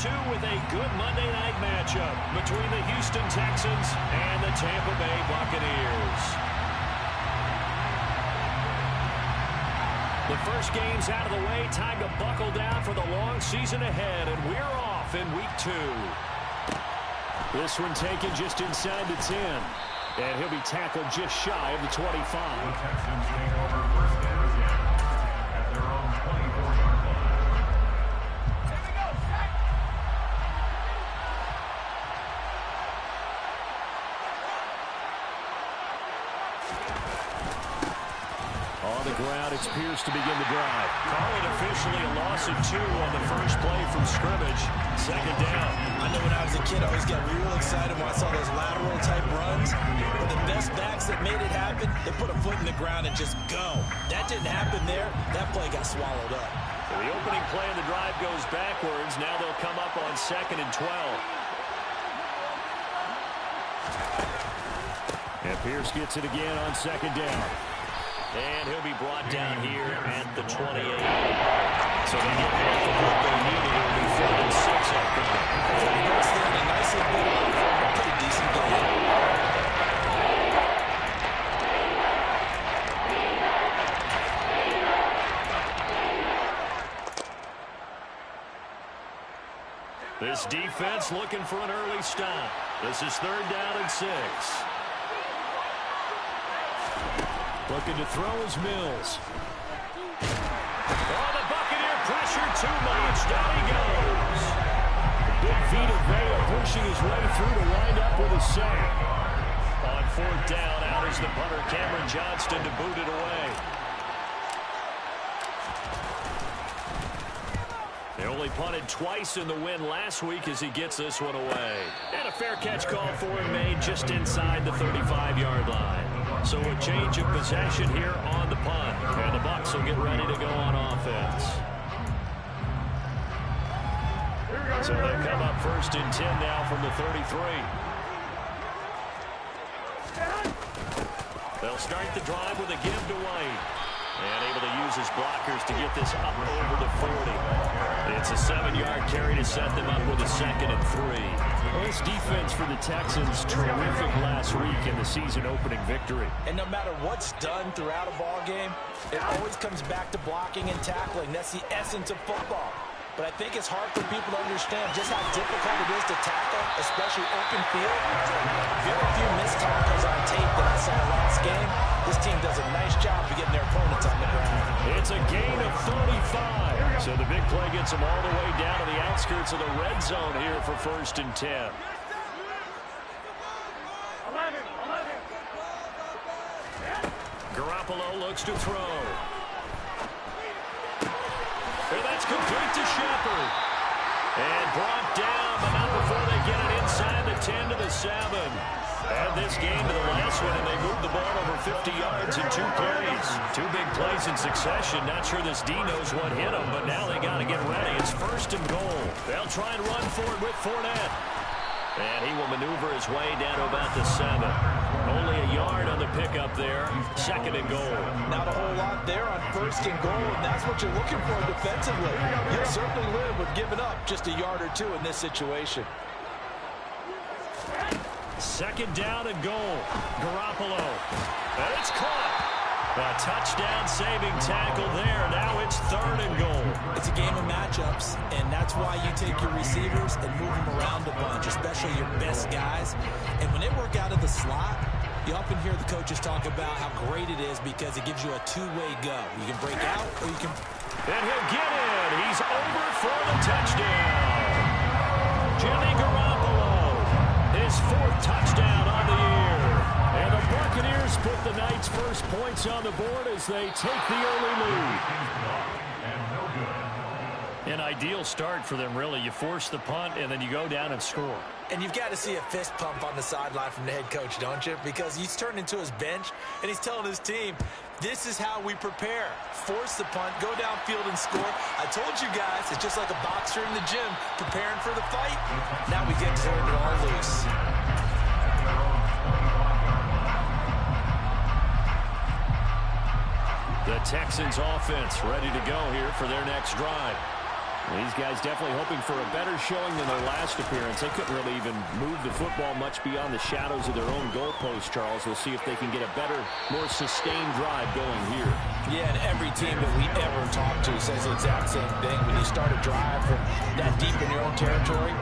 2 with a good Monday night matchup between the Houston Texans and the Tampa Bay Buccaneers. The first game's out of the way. Time to buckle down for the long season ahead, and we're off in week 2. This one taken just inside the 10, and he'll be tackled just shy of the 25. The Texans take over first down again at their own 24-yard line. On the ground, it's Pierce to begin the drive. Call it officially a loss of 2 on the first play from scrimmage. Second down. I know when I was a kid, I always got real excited when I saw those lateral-type runs. But the best backs that made it happen, they put a foot in the ground and just go. That didn't happen there. That play got swallowed up. So the opening play of the drive goes backwards. Now they'll come up on 2nd and 12. And Pierce gets it again on 2nd down. And he'll be brought down here at the 28. So they get half of what they need. It'll be 4th and 6 after that. It's there in a nice little bit of a pretty decent game. This defense looking for an early stop. This is 3rd down and 6. Looking to throw is Mills. Oh, the Buccaneer pressure too much. Down he goes. Big Vita Vea pushing his way through to wind up with a sack. On 4th down, out is the punter, Cameron Johnston, to boot it away. They only punted twice in the win last week as he gets this one away. And a fair catch call for him made just inside the 35-yard line. So a change of possession here on the punt. And the Bucs will get ready to go on offense. So they come up 1st and 10 now from the 33. They'll start the drive with a give to White. And able to use his blockers to get this up over the 40. It's a 7-yard carry to set them up with a 2nd and 3. Well, this defense for the Texans, terrific last week in the season-opening victory. And no matter what's done throughout a ball game, it always comes back to blocking and tackling. That's the essence of football. But I think it's hard for people to understand just how difficult it is to tackle, especially open field. Very few missed tackles on tape that I saw last game. This team does a nice job of getting their opponents on the ground. It's a gain of 35. So the big play gets them all the way down to the outskirts of the red zone here for 1st and 10. Garoppolo looks to throw. And that's complete to Shepard. And brought down, but not before they get it inside the 10 to the 7. Add this game to the last one, and they moved the ball over 50 yards in 2 plays. 2 big plays in succession. Not sure this D knows what hit them, but now they got to get ready. It's 1st and goal. They'll try and run for it with Fournette. And he will maneuver his way down to about the 7. Only a yard on the pickup there. 2nd and goal. Not a whole lot there on 1st and goal, and that's what you're looking for defensively. You'll certainly live with giving up just a yard or 2 in this situation. 2nd down and goal. Garoppolo. And it's caught. A touchdown-saving tackle there. Now it's 3rd and goal. It's a game of matchups, and that's why you take your receivers and move them around a bunch, especially your best guys. And when they work out of the slot, you often hear the coaches talk about how great it is because it gives you a 2-way go. You can break out or you can... And he'll get in. He's over for the touchdown. Jimmy Garoppolo, his 4th touchdown on the year. And the Buccaneers put the night's first points on the board as they take the early lead. An ideal start for them, really. You force the punt, and then you go down and score. And you've got to see a fist pump on the sideline from the head coach, don't you? Because he's turned into his bench, and he's telling his team, this is how we prepare. Force the punt, go downfield and score. I told you guys, it's just like a boxer in the gym preparing for the fight. Now we get to turn it all loose. The Texans offense ready to go here for their next drive. These guys definitely hoping for a better showing than their last appearance. They couldn't really even move the football much beyond the shadows of their own goalpost, Charles. We'll see if they can get a better, more sustained drive going here. Yeah, and every team that we ever talk to says the exact same thing. When you start a drive from that deep in your own territory,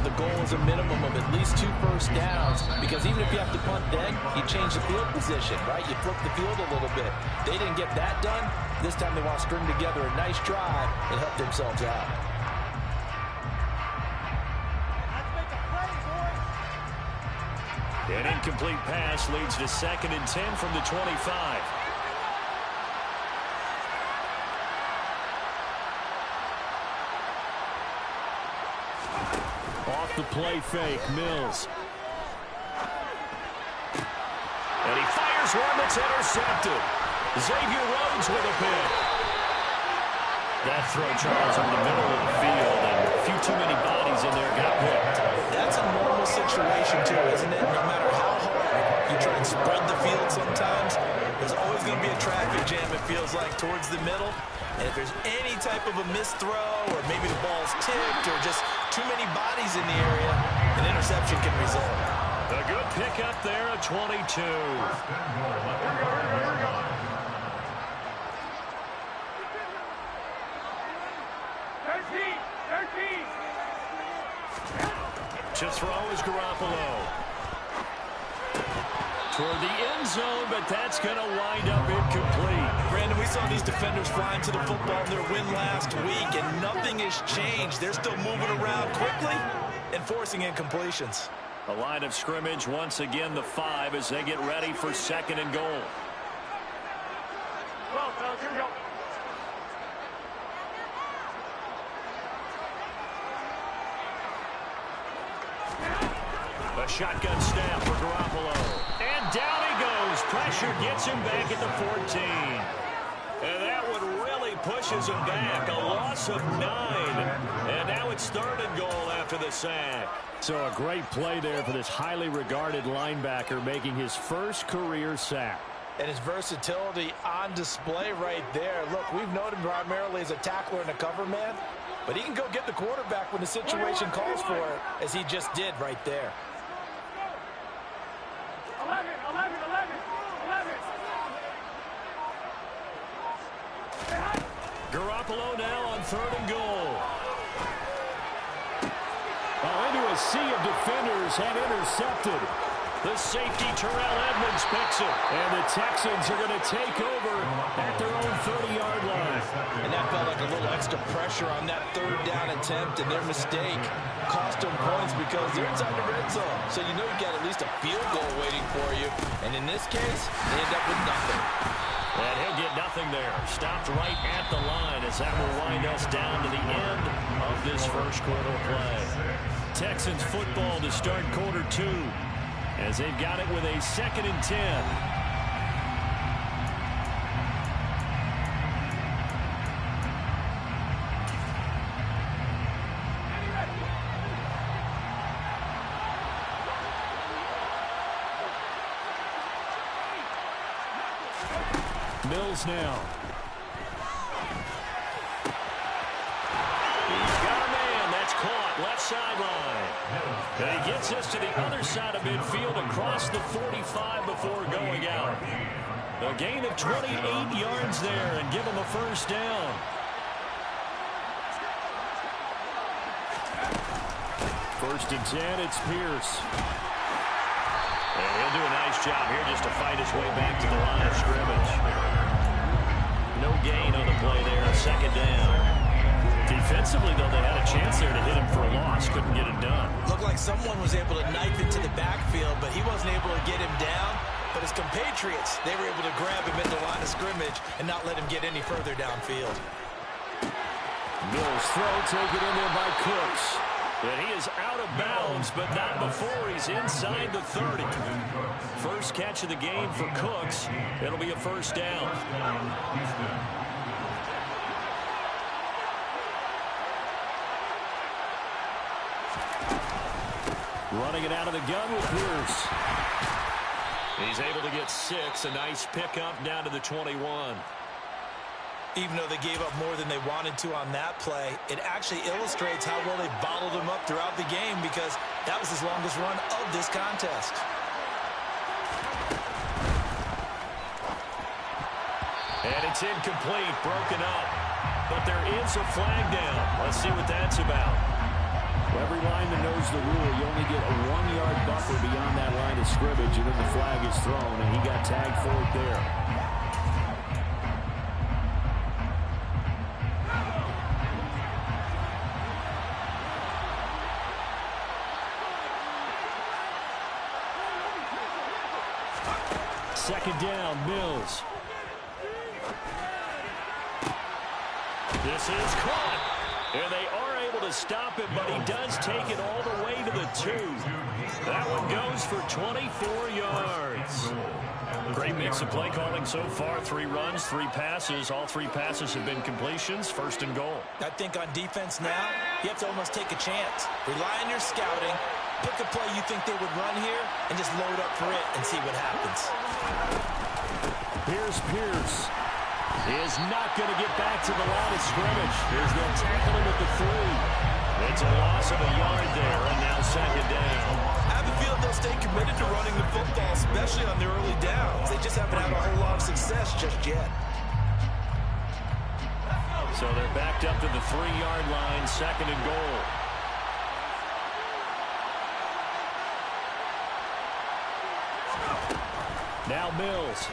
the goal is a minimum of at least 2 first downs, because even if you have to punt then, you change the field position, right? You flip the field a little bit. They didn't get that done. This time they want to string together a nice drive and help themselves out. An incomplete pass leads to 2nd and 10 from the 25. Off the play fake, Mills. And he fires one that's intercepted. Xavier Rhodes with a pick. That throw, Charles, in the middle of the field, and a few too many bodies in there got picked. That's a normal situation, too, isn't it? No matter how hard you try and spread the field sometimes, there's always going to be a traffic jam, it feels like, towards the middle. And if there's any type of a missed throw, or maybe the ball's tipped, or just too many bodies in the area, an interception can result. A good pickup there at 22. To throw is Garoppolo. Toward the end zone, but that's going to wind up incomplete. Brandon, we saw these defenders flying to the football in their win last week, and nothing has changed. They're still moving around quickly and forcing incompletions. A line of scrimmage, once again, the 5 as they get ready for 2nd and goal. Well, fellas, here we go. A shotgun snap for Garoppolo. And down he goes. Pressure gets him back at the 14. And that one really pushes him back. A loss of 9. And now it's 3rd and goal after the sack. So a great play there for this highly regarded linebacker, making his first career sack. And his versatility on display right there. Look, we've known him primarily as a tackler and a cover man, but he can go get the quarterback when the situation calls for it, as he just did right there. 11. Garoppolo now on 3rd and goal. Into a sea of defenders and intercepted. The safety, Terrell Edmonds, picks it. And the Texans are going to take over at their own 30-yard line. And that felt like a little extra pressure on that 3rd down attempt, and their mistake cost them points because they're inside the red zone. So you know you've got at least a field goal waiting for you. And in this case, they end up with nothing. And he'll get nothing there. Stopped right at the line as that will wind us down to the end of this first quarter play. Texans football to start quarter 2 as they've got it with a 2nd and 10. Mills now. He's got a man. That's caught. Left sideline. And he gets us to the other side of midfield across the 45 before going out. A gain of 28 yards there and give him a first down. First and 10, it's Pierce. And he'll do a nice job here just to fight his way back to the line of scrimmage. No gain on the play there, 2nd down. Defensively, though, they had a chance there to hit him for a loss. Couldn't get it done. Looked like someone was able to knife into the backfield, but he wasn't able to get him down. But his compatriots, they were able to grab him at the line of scrimmage and not let him get any further downfield. Mills throw taken in there by Cooks. And he is out of bounds, but not before he's inside the 30. First catch of the game for Cooks. It'll be a first down. Running it out of the gun with Pierce. He's able to get 6. A nice pickup down to the 21. Even though they gave up more than they wanted to on that play, it actually illustrates how well they bottled them up throughout the game because that was his longest run of this contest. And it's incomplete, broken up. But there is a flag down. Let's see what that's about. Well, every lineman knows the rule. You only get a 1-yard buffer beyond that line of scrimmage, and then the flag is thrown, and he got tagged for it there. Second down, Mills. This is caught. And they are able to stop it, but he does take it all the way to the 2. That one goes for 24 yards. Great mix of play calling so far. 3 runs, 3 passes. All 3 passes have been completions. First and goal. I think on defense now, you have to almost take a chance. Rely on your scouting. Pick a play you think they would run here and just load up for it and see what happens. Here's Pierce. He is not going to get back to the line of scrimmage. Here's going to tackle him at the 3. It's a loss of a yard there, and now second down. I have a feeling they'll stay committed to running the football, especially on their early downs. They just haven't had a whole lot of success just yet. So they're backed up to the 3-yard line, second and goal. Now Mills.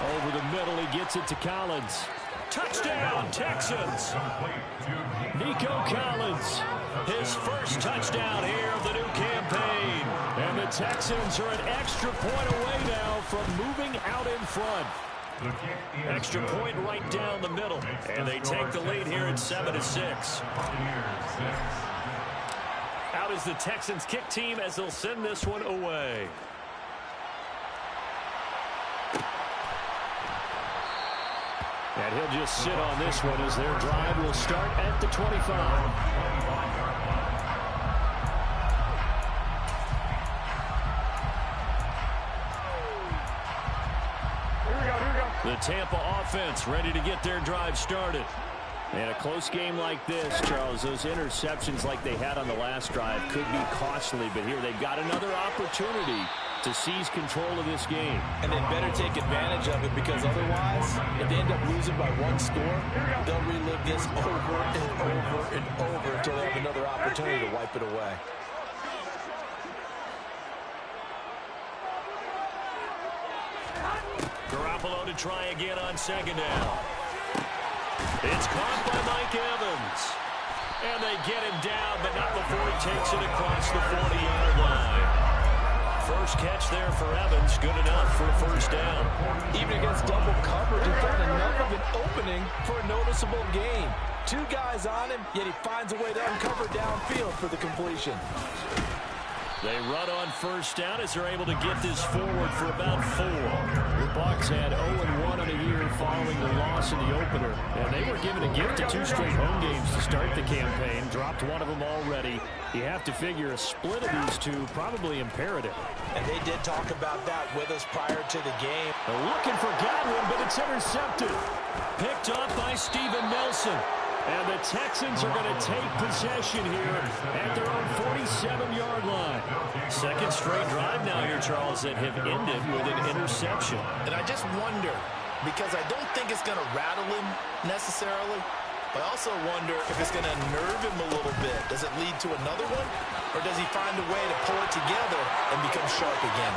Over the middle, he gets it to Collins. Touchdown, Texans. Nico Collins, his first touchdown here of the new campaign. And the Texans are an extra point away now from moving out in front. Extra point right down the middle. And they take the lead here at 7-6. Out is the Texans kick team as they'll send this one away. And he'll just sit on this one as their drive will start at the 25. The Tampa offense ready to get their drive started. And a close game like this, Charles, those interceptions like they had on the last drive could be costly. But here they've got another opportunity to seize control of this game. And they better take advantage of it because otherwise, if they end up losing by 1 score, they'll relive this over and over and over until they have another opportunity to wipe it away. Garoppolo to try again on second down. It's caught by Mike Evans. And they get him down, but not before he takes it across the 40-yard line. First catch there for Evans, good enough for a first down. Even against double coverage, he found enough of an opening for a noticeable gain. 2 guys on him, yet he finds a way to uncover downfield for the completion. They run on first down as they're able to get this forward for about 4. The Bucs had 0-1 on the year following the loss in the opener. And they were given a gift of 2 straight home games to start the campaign. Dropped one of them already. You have to figure a split of these 2 probably imperative. And they did talk about that with us prior to the game. They're looking for Godwin, but it's intercepted. Picked up by Steven Nelson. And the Texans are going to take possession here at their own 47-yard line. Second straight drive now here, Charles, that have ended with an interception. And I just wonder, because I don't think it's going to rattle him necessarily, I also wonder if it's going to nerve him a little bit. Does it lead to another one? Or does he find a way to pull it together and become sharp again?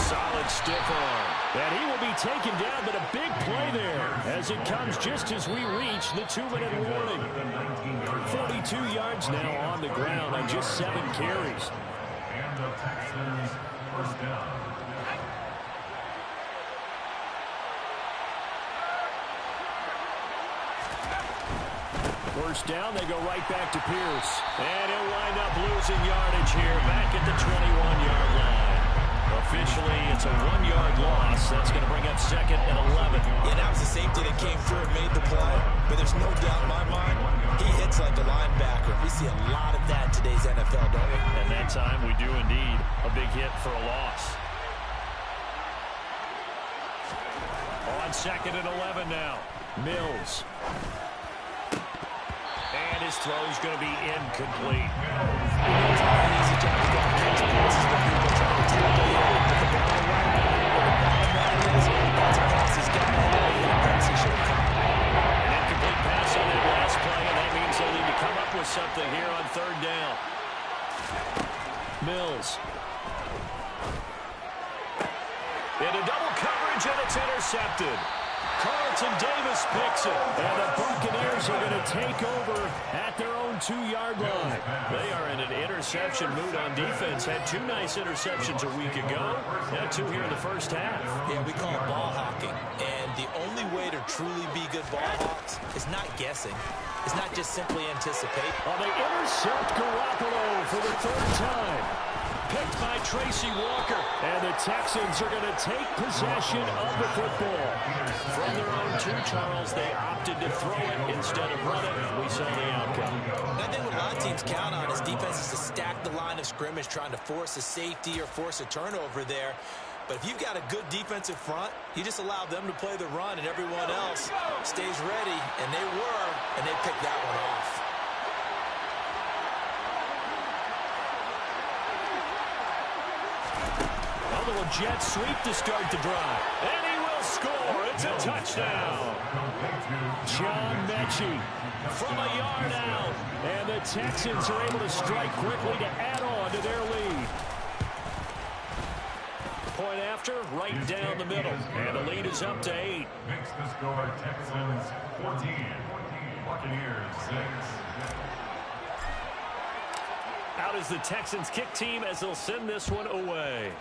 Solid stiff arm. And he will be taken down, but a big play there as it comes just as we reach the 2-minute warning. 42 yards now on the ground on just 7 carries. And the Texans first down. First down, they go right back to Pierce. And he'll wind up losing yardage here back at the 21-yard line. Officially, it's a 1-yard loss. That's going to bring up second and 11. Yeah, that was the safety that came through and made the play. But there's no doubt in my mind, he hits like a linebacker. We see a lot of that in today's NFL, don't we? And that time, we do indeed a big hit for a loss. On on 2nd and 11 now. Mills. And his throw is going to be incomplete. It's not an easy job to get these passes to people trying to tackle you with the ball right now. Where the bottom line is, that's a pass he's got to have, and a pass he should have caught. An incomplete pass on that last play, and that means they'll need to come up with something here on 3rd down. Mills. Into double coverage, and it's intercepted. Carlton Davis picks it, and the Buccaneers are going to take over at their own 2-yard line. They are in an interception mood on defense. Had 2 nice interceptions a week ago. Now 2 here in the first half. Yeah, we call it ball hawking. And the only way to truly be good ball hawks is not guessing. It's not just simply anticipate. Well, they intercept Garoppolo for the 3rd time. Picked by Tracy Walker. And the Texans are going to take possession of the football. From their own 2, Charles, they opted to throw it instead of run it. We saw the outcome. And I think what a lot of teams count on is defenses to stack the line of scrimmage, trying to force a safety or force a turnover there. But if you've got a good defensive front, you just allow them to play the run, and everyone else stays ready. And they were, and they picked that one off. A little jet sweep to start the drive. And he will score. It's a touchdown. John Mechie from a yard out. And the Texans are able to strike quickly to add on to their lead. Point after, right down the middle. And the lead is up to 8. Makes the score Texans 14. Buccaneers 6. Out is the Texans kick team as they'll send this one away.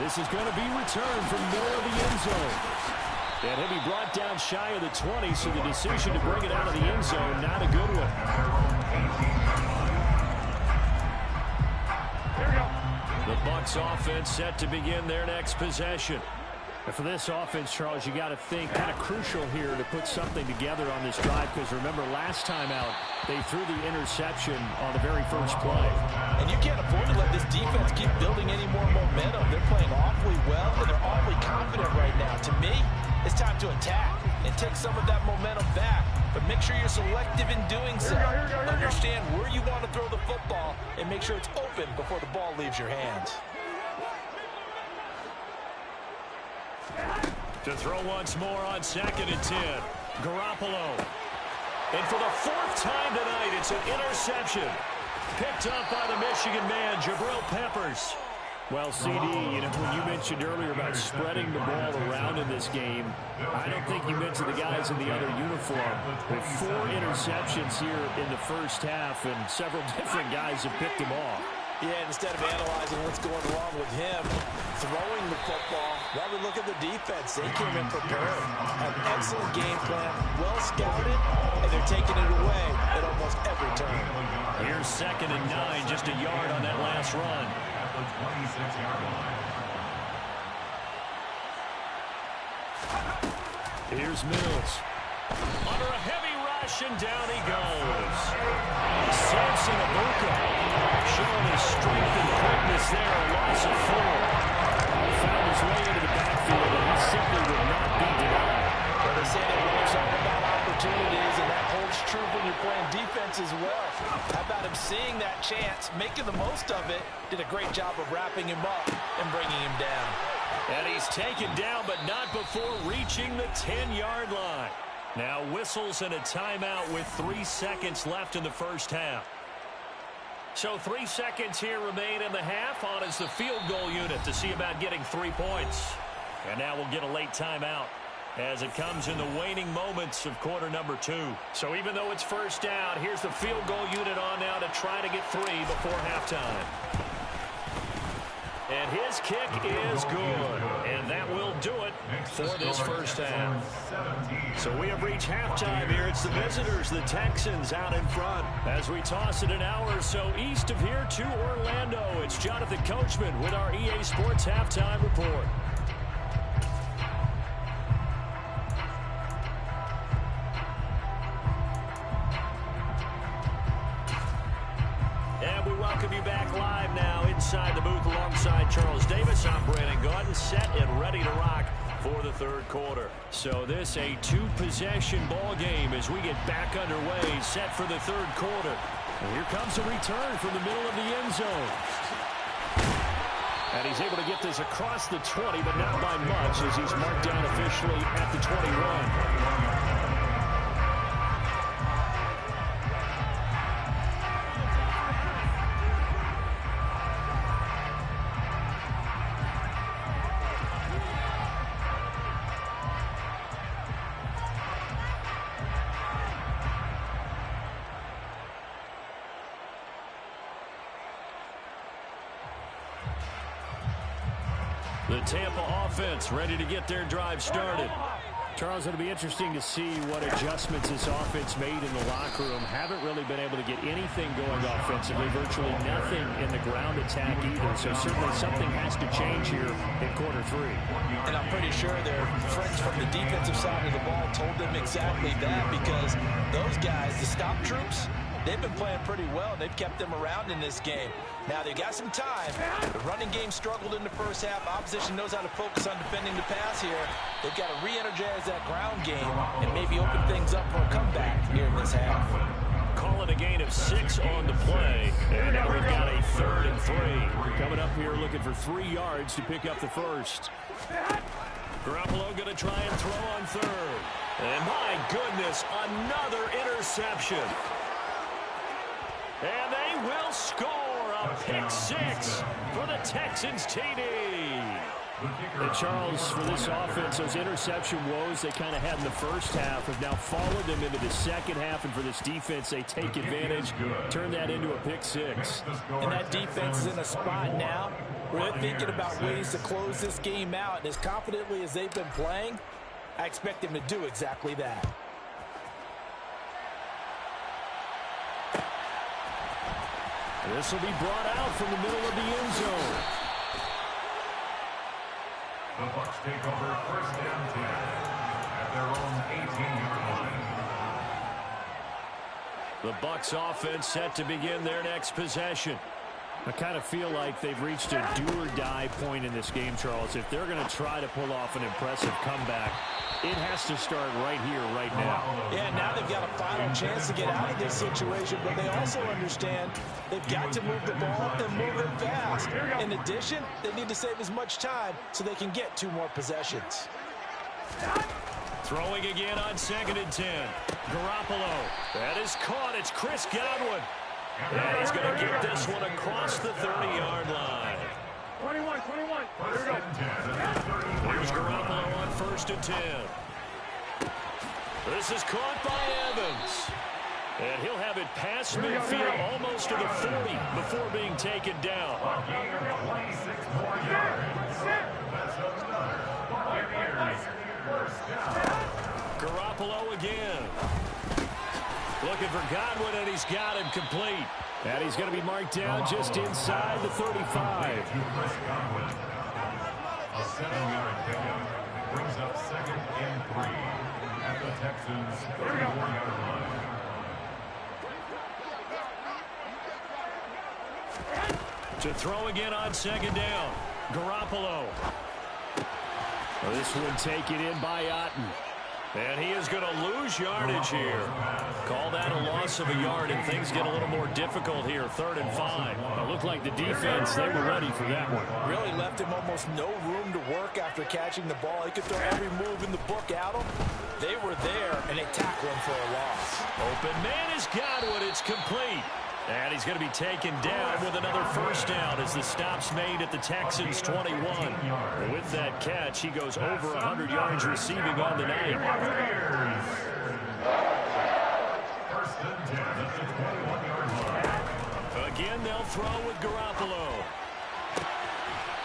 This is going to be returned from middle of the end zone. And he'll be brought down shy of the 20, so the decision to bring it out of the end zone, not a good one. Here we go. The Bucs offense set to begin their next possession. And for this offense, Charles, you got to think kind of crucial here to put something together on this drive, because remember last time out they threw the interception on the very first play. And you can't afford to let this defense keep building any more momentum. They're playing awfully well, and they're awfully confident right now. To me, it's time to attack and take some of that momentum back. But make sure you're selective in doing so. Understand where you want to throw the football and make sure it's open before the ball leaves your hands. To throw once more on 2nd and 10. Garoppolo. And for the 4th time tonight, it's an interception. Picked up by the Michigan man, Jabril Peppers. Well, CD, you know, when you mentioned earlier about spreading the ball around in this game, I don't think you mentioned the guys in the other uniform. With 4 interceptions here in the first half, and several different guys have picked them off. Yeah, instead of analyzing what's going wrong with him throwing the football, rather look at the defense. They came in prepared, have an excellent game plan, well scouted, and they're taking it away at almost every turn. Here's 2nd and 9, just a yard on that last run. At the 26-yard line. Here's Mills. Under a heavy rush, and down he goes. Samson Abuka showing his strength and quickness there. A loss of 4. Found his way into the backfield, and he simply would not be denied. Well, they say they want something about opportunities, and that holds true when you're playing defense as well. How about him seeing that chance, making the most of it, did a great job of wrapping him up and bringing him down. And he's taken down, but not before reaching the 10-yard line. Now whistles and a timeout with 3 seconds left in the first half. So 3 seconds here remain in the half. On is the field goal unit to see about getting 3 points. And now we'll get a late timeout as it comes in the waning moments of quarter number 2. So even though it's first down, here's the field goal unit on now to try to get 3 before halftime. And his kick is good. And that will do it for this first half. So we have reached halftime here. It's the visitors, the Texans, out in front. As we toss it an hour or so east of here to Orlando, it's Jonathan Coachman with our EA Sports Halftime Report. And we welcome you back live now inside inside the booth alongside Charles Davis. I'm Brandon Gaudin, set and ready to rock for the third quarter. So this a two-possession ball game as we get back underway, set for the third quarter. And here comes a return from the middle of the end zone. And he's able to get this across the 20, but not by much as he's marked down officially at the 21. The Tampa offense ready to get their drive started. Charles, it'll be interesting to see what adjustments this offense made in the locker room. Haven't really been able to get anything going offensively. Virtually nothing in the ground attack either. So certainly something has to change here in quarter three. And I'm pretty sure their friends from the defensive side of the ball told them exactly that, because those guys, the stop troops, they've been playing pretty well. They've kept them around in this game. Now, they got some time. The running game struggled in the first half. Opposition knows how to focus on defending the pass here. They've got to re-energize that ground game and maybe open things up for a comeback here in this half. Call it a gain of 6 on the play. And now we've got a 3rd and 3. Coming up here looking for 3 yards to pick up the first. Garoppolo going to try and throw on 3rd. And my goodness, another interception. And they will score a pick 6 for the Texans TD. And Charles, for this offense, those interception woes they kind of had in the first half have now followed them into the second half. And for this defense, they take advantage, turn that into a pick 6. And that defense is in a spot now where they're thinking about ways to close this game out. And as confidently as they've been playing, I expect them to do exactly that. This will be brought out from the middle of the end zone. The Bucs take over first down 10 at their own 18-yard line. The Bucs offense set to begin their next possession. I kind of feel like they've reached a do-or-die point in this game, Charles. If they're going to try to pull off an impressive comeback, it has to start right here, right now. Yeah, now they've got a final chance to get out of this situation, but they also understand they've got to move the ball and move it fast. In addition, they need to save as much time so they can get 2 more possessions. Throwing again on 2nd and 10. Garoppolo. That is caught. It's Chris Godwin. And he's going to get this one across the 30-yard line. 21. Here Here's Garoppolo on 1st and 10. This is caught by Evans. And he'll have it past midfield almost to the 40 before being taken down. Garoppolo again. Looking for Godwin, and he's got him complete. And he's going to be marked down just inside the 35. A 7-yard pickup brings up 2nd and 3 at the Texans' 34-yard line. To throw again on 2nd down. Garoppolo. This one taken in by Otten. And he is going to lose yardage here. Call that a loss of a yard, and things get a little more difficult here. 3rd and 5. It looked like the defense, they were ready for that one. Really left him almost no room to work after catching the ball. He could throw every move in the book at him. They were there, and they tackled him for a loss. Open man is Godwin. It's complete. And he's going to be taken down with another first down as the stop's made at the Texans' 21. With that catch, he goes over 100 yards receiving on the night. First and 10 at the 21-yard line. Again, they'll throw with Garoppolo.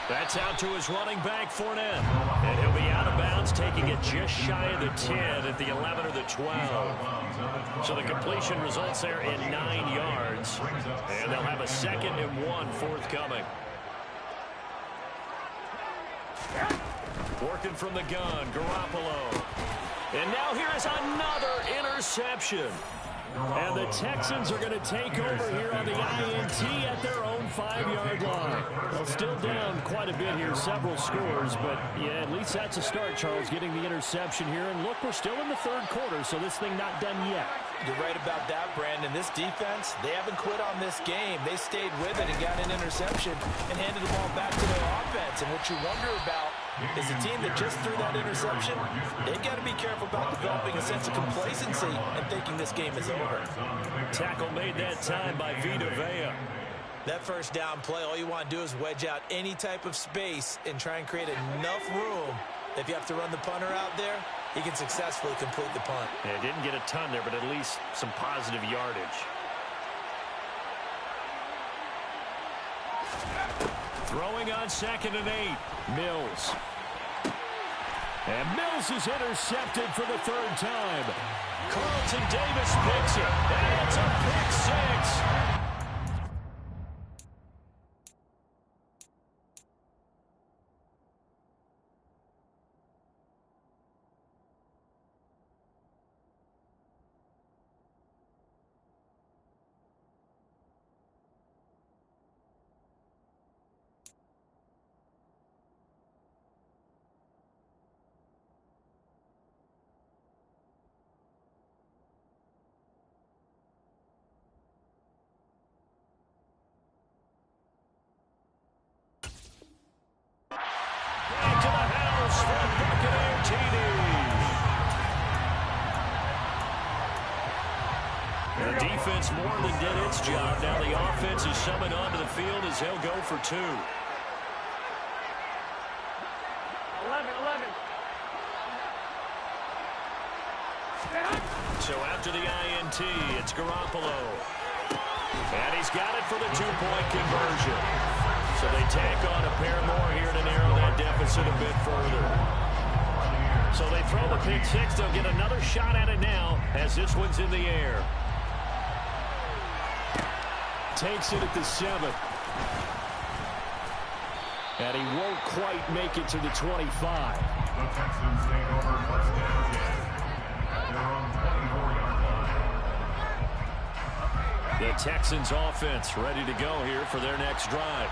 That's out to his running back, Fournette. And he'll be out of bounds, taking it just shy of the 10 at the 11 or the 12. So the completion results there in 9 yards. And they'll have a 2nd and 1 forthcoming. Working from the gun, Garoppolo. And now here is another interception. And the Texans are going to take over here on the INT at their own 5-yard line. Well, still down quite a bit here, several scores, but yeah, at least that's a start, Charles, getting the interception here. And look, we're still in the third quarter, so this thing not done yet. You're right about that, Brandon. This defense, they haven't quit on this game. They stayed with it and got an interception and handed the ball back to their offense. And what you wonder about is a team that just threw that interception, they've got to be careful about developing a sense of complacency and thinking this game is over. Tackle made that time by Vita Vea. That first down play, all you want to do is wedge out any type of space and try and create enough room. If you have to run the punter out there, he can successfully complete the punt. Yeah, didn't get a ton there, but at least some positive yardage. Throwing on 2nd and 8. Mills. And Mills is intercepted for the 3rd time. Carlton Davis picks it. And it's a pick 6. Back to the house for Buccaneer TD. The defense more than did its job. Now the offense is summoned onto the field as he'll go for 2. 11. So after the INT, it's Garoppolo. And he's got it for the 2-point conversion. So they tack on a pair more here to narrow that deficit a bit further. So they throw the pick 6. They'll get another shot at it now as this one's in the air. Takes it at the 7. And he won't quite make it to the 25. The Texans take over first down again at their own 24-yard line. The Texans offense ready to go here for their next drive.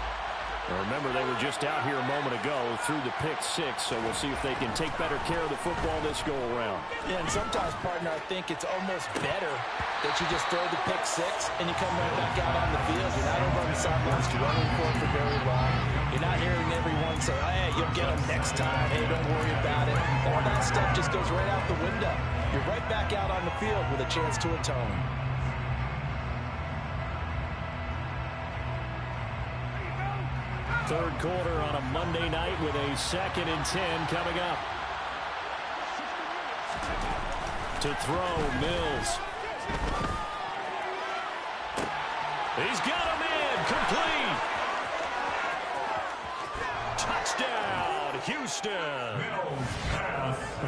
Now remember, they were just out here a moment ago through the pick 6, so we'll see if they can take better care of the football this go-around. Yeah, and sometimes, partner, I think it's almost better that you just throw the pick 6 and you come right back out on the field. You're not over on the sidelines dwelling for it for very long. You're not hearing everyone say, hey, you'll get them next time. Hey, don't worry about it. All that stuff just goes right out the window. You're right back out on the field with a chance to atone. Third quarter on a Monday night with a 2nd and 10 coming up. To throw, Mills. He's got him in, complete. Touchdown, Houston.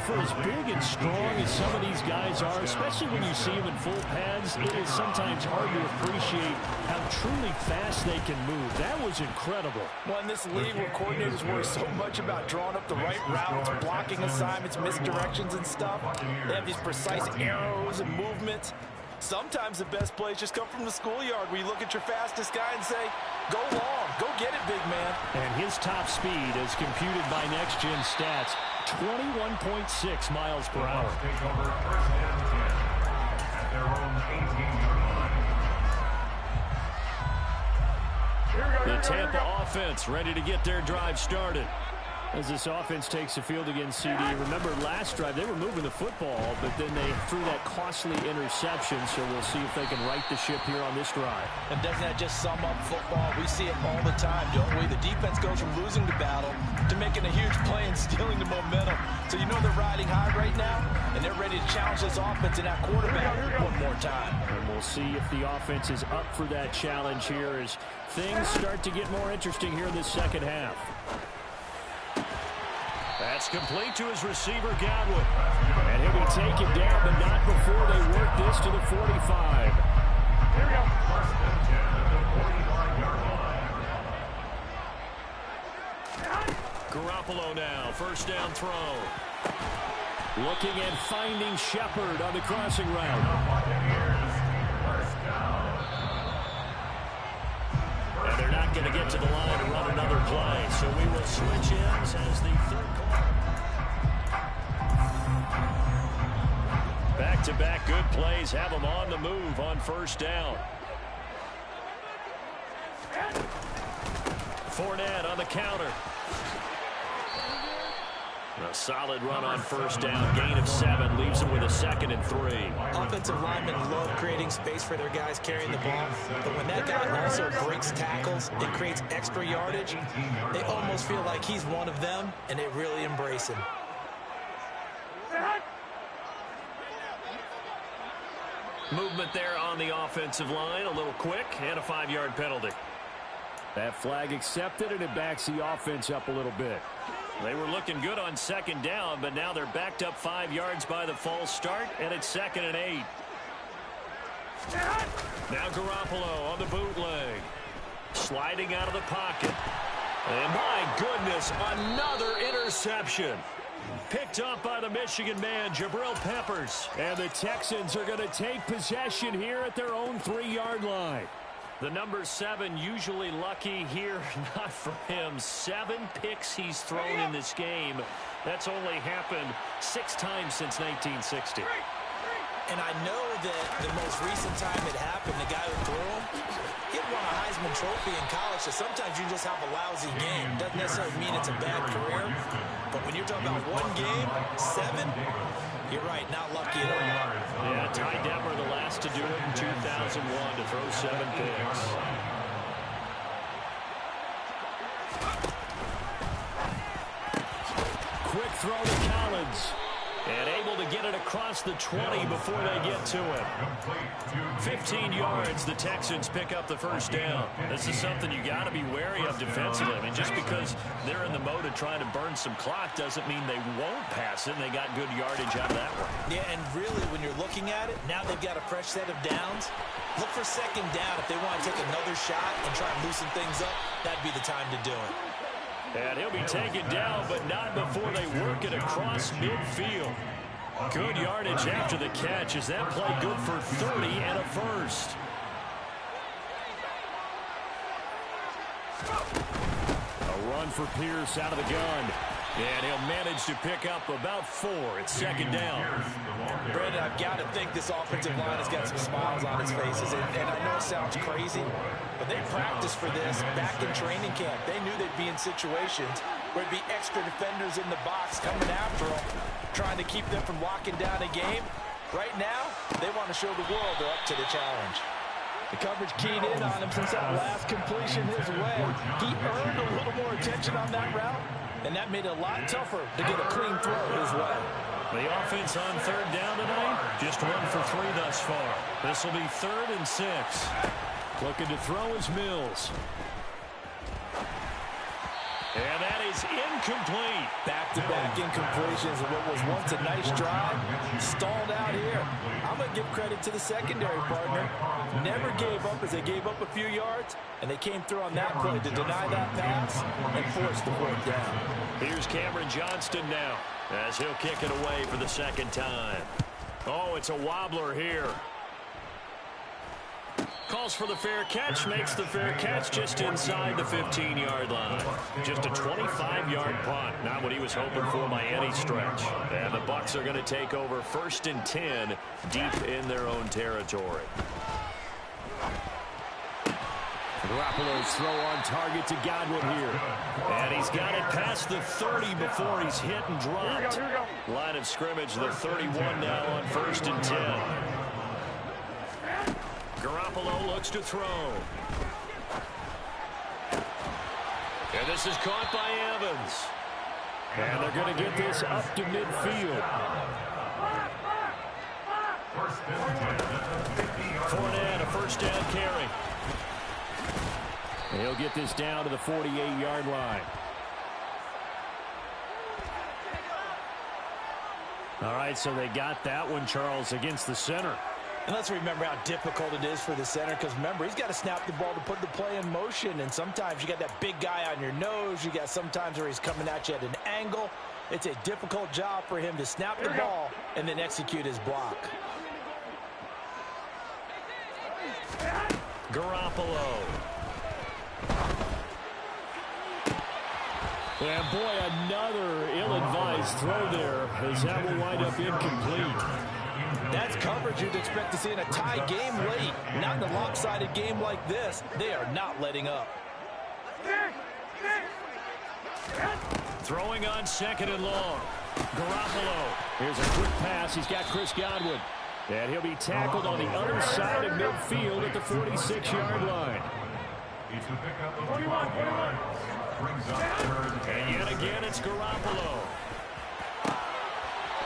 For as big and strong as some of these guys are, especially when you see them in full pads, it is sometimes hard to appreciate how truly fast they can move. That was incredible. Well, in this league where coordinators worry so much about drawing up the right routes, blocking assignments, misdirections and stuff, they have these precise arrows and movements. Sometimes the best plays just come from the schoolyard where you look at your fastest guy and say, go long, go get it, big man. And his top speed, as computed by Next Gen Stats, 21.6 miles per hour. Take over first down 10 at their own 18-yard line. The Tampa offense ready to get their drive started. As this offense takes the field against CD, remember last drive they were moving the football, but then they threw that costly interception, so we'll see if they can right the ship here on this drive. And doesn't that just sum up football? We see it all the time, don't we? The defense goes from losing the battle to making a huge play and stealing the momentum. So you know they're riding high right now, and they're ready to challenge this offense and that quarterback one more time. And we'll see if the offense is up for that challenge here as things start to get more interesting here in the second half. That's complete to his receiver, Godwin. And he'll be taken down, but not before they work this to the 45. Here we go. First and 10 at the 45-yard line. Garoppolo now, first down throw. Looking at finding Shepard on the crossing route. Buccaneers And they're not going to get to the line to run another play. So we will switch ends as the third quarter. Back-to-back good plays have them on the move on first down. Fournette on the counter. A solid run on first down. Gain of 7 leaves them with a 2nd and 3. Offensive linemen love creating space for their guys carrying the ball. But when that guy also breaks tackles and creates extra yardage, they almost feel like he's one of them, and they really embrace him. Movement there on the offensive line. A little quick and a 5-yard penalty. That flag accepted, and it backs the offense up a little bit. They were looking good on 2nd down, but now they're backed up 5 yards by the false start, and it's 2nd and 8. Now Garoppolo on the bootleg. Sliding out of the pocket. And my goodness, another interception. Picked up by the Michigan man, Jabril Peppers. And the Texans are going to take possession here at their own 3-yard line. The number 7 usually lucky here, not for him. 7 picks he's thrown in this game. That's only happened 6 times since 1960. And I know that the most recent time it happened, the guy who threw him, he won a Heisman Trophy in college, so sometimes you just have a lousy game. Doesn't necessarily mean it's a bad career, but when you're talking about one game, 7, you're right, not lucky at all. Yeah, Ty Detmer, the last to do it in 2001, to throw 7 picks. Quick throw to Collins. And able to get it across the 20 before they get to it. 15 yards, the Texans pick up the first down. This is something you got to be wary of defensively. I mean, just because they're in the mode of trying to burn some clock doesn't mean they won't pass it. And they got good yardage out of that one. Yeah, and really, when you're looking at it, now they've got a fresh set of downs. Look for 2nd down. If they want to take another shot and try and loosen things up, that'd be the time to do it. And he'll be taken down, but not before they work it across midfield. Good yardage after the catch. Is that play good for 30 and a first? A run for Pierce out of the gun. And he'll manage to pick up about 4. It's 2nd down. Brandon, I've got to think this offensive line has got some smiles on its faces. And I know it sounds crazy, but they practiced for this back in training camp. They knew they'd be in situations where it'd be extra defenders in the box coming after them, trying to keep them from locking down a game. Right now, they want to show the world they're up to the challenge. The coverage keyed in on him since that last completion his way. He earned a little more attention on that route, and that made it a lot tougher to get a clean throw his way. The offense on 3rd down tonight, just 1 for 3 thus far. This will be 3rd and 6. Looking to throw is Mills. And that is incomplete. Back-to-back incompletions of what was once a nice drive. Stalled out here. I'm going to give credit to the secondary partner. Never gave up as they gave up a few yards, and they came through on that play to deny that pass and force the 4th down. Here's Cameron Johnston now as he'll kick it away for the 2nd time. Oh, it's a wobbler here. Calls for the fair catch, makes the fair catch just inside the 15-yard line. Just a 25-yard punt, not what he was hoping for by any stretch. And the Bucs are going to take over 1st and 10 deep in their own territory. Garoppolo's throw on target to Godwin here. And he's got it past the 30 before he's hit and dropped. Line of scrimmage, the 31 now on 1st and 10. Garoppolo looks to throw. And this is caught by Evans. And they're going to get this up to midfield. Fournette, a 1st down carry. And he'll get this down to the 48-yard line. All right, so they got that one, Charles, against the center. And let's remember how difficult it is for the center, because remember, he's got to snap the ball to put the play in motion, and sometimes you got that big guy on your nose. You got sometimes where he's coming at you at an angle. It's a difficult job for him to snap the ball and then execute his block. Garoppolo. And boy, another ill-advised throw there, as that will wind up incomplete. That's coverage you'd expect to see in a tie game late. Not in a lopsided game like this. They are not letting up. Throwing on 2nd and long. Garoppolo. Here's a quick pass. He's got Chris Godwin. And he'll be tackled on the other side of midfield at the 46-yard line. He's the pickup of 12 yards. Brings up 3rd. And yet again, it's Garoppolo.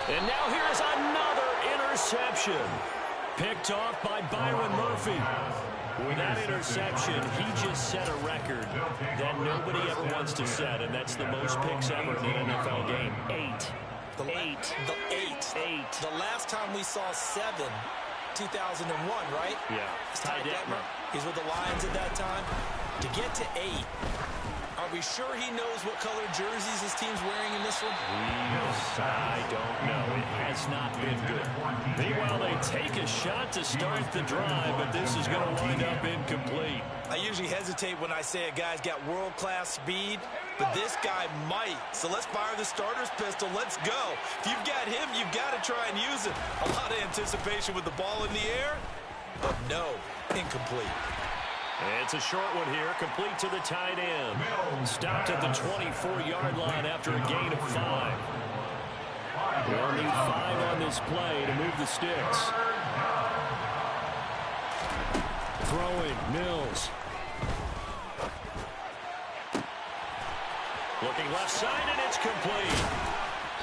And now here's another interception. Picked off by Byron Murphy. With that interception, he just set a record that nobody ever wants to set, and that's the most picks ever in an NFL game. 8. The last time we saw 7, 2001, right? Yeah. Ty Detmer. He's with the Lions at that time. To get to 8, are we sure he knows what color jerseys his team's wearing in this one? I don't know. It has not been good. Meanwhile, they take a shot to start the drive, but this is going to wind up incomplete. I usually hesitate when I say a guy's got world-class speed, but this guy might. So let's fire the starter's pistol. Let's go. If you've got him, you've got to try and use it. A lot of anticipation with the ball in the air, but no, incomplete. It's a short one here, complete to the tight end. Stopped at the 24-yard line after a gain of 5. They'll need 5 on this play to move the sticks. Throwing, Mills. Looking left side, and it's complete.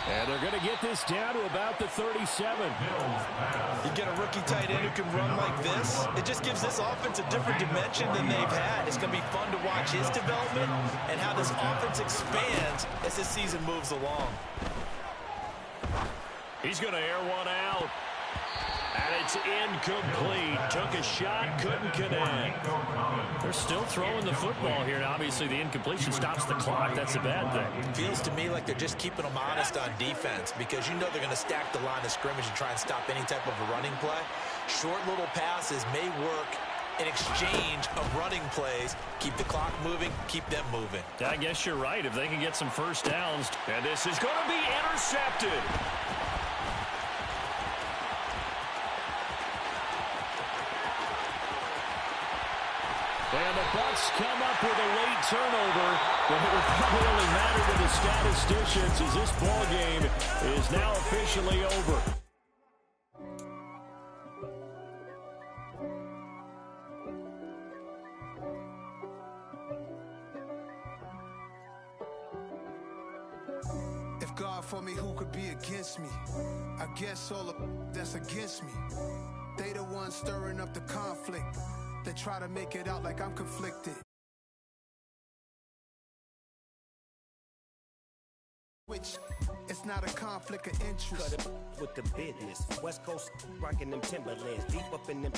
And they're going to get this down to about the 37. You get a rookie tight end who can run like this, it just gives this offense a different dimension than they've had. It's going to be fun to watch his development and how this offense expands as this season moves along. He's going to air one out. And it's incomplete. Took a shot, couldn't connect. They're still throwing the football here. And obviously, the incompletion stops the clock. That's a bad thing. Feels to me like they're just keeping them honest on defense because you know they're going to stack the line of scrimmage and try and stop any type of a running play. Short little passes may work in exchange of running plays. Keep the clock moving, keep them moving. I guess you're right. If they can get some first downs. And this is going to be intercepted. And the Bucs come up with a late turnover, but it will probably only matter to the statisticians as this ball game is now officially over. If God for me, who could be against me? I guess all of that's against me. They the ones stirring up the conflict. They try to make it out like I'm conflicted. Which it's not a conflict of interest. Cut it with the business. West Coast rocking them Timberlands, deep up in them.